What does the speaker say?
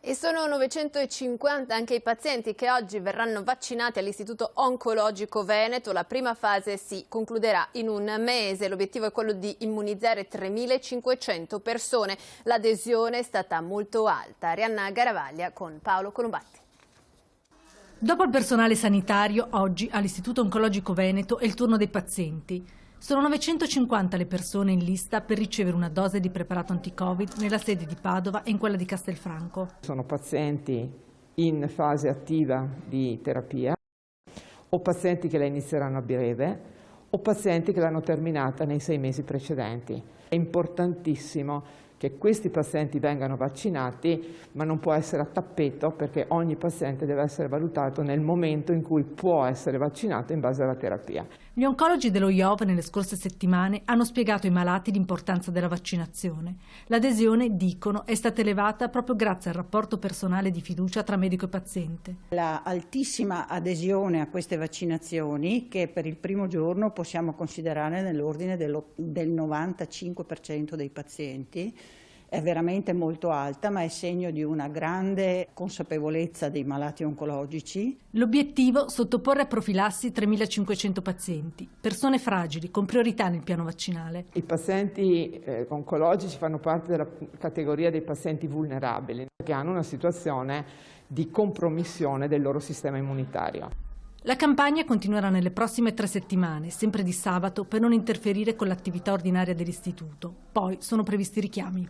E sono 950 anche i pazienti che oggi verranno vaccinati all'Istituto Oncologico Veneto. La prima fase si concluderà in un mese. L'obiettivo è quello di immunizzare 3.500 persone. L'adesione è stata molto alta. Arianna Garavaglia con Paolo Colombatti. Dopo il personale sanitario, oggi all'Istituto Oncologico Veneto è il turno dei pazienti. Sono 950 le persone in lista per ricevere una dose di preparato anti-Covid nella sede di Padova e in quella di Castelfranco. Sono pazienti in fase attiva di terapia, o pazienti che la inizieranno a breve, o pazienti che l'hanno terminata nei 6 mesi precedenti. È importantissimo che questi pazienti vengano vaccinati, ma non può essere a tappeto, perché ogni paziente deve essere valutato nel momento in cui può essere vaccinato in base alla terapia. Gli oncologi dello IOV nelle scorse settimane hanno spiegato ai malati l'importanza della vaccinazione. L'adesione, dicono, è stata elevata proprio grazie al rapporto personale di fiducia tra medico e paziente. La altissima adesione a queste vaccinazioni, che per il primo giorno possiamo considerare nell'ordine del 95% dei pazienti, è veramente molto alta, ma è segno di una grande consapevolezza dei malati oncologici. L'obiettivo è sottoporre a profilassi 3.500 pazienti, persone fragili, con priorità nel piano vaccinale. I pazienti oncologici fanno parte della categoria dei pazienti vulnerabili, che hanno una situazione di compromissione del loro sistema immunitario. La campagna continuerà nelle prossime 3 settimane, sempre di sabato, per non interferire con l'attività ordinaria dell'istituto. Poi sono previsti richiami.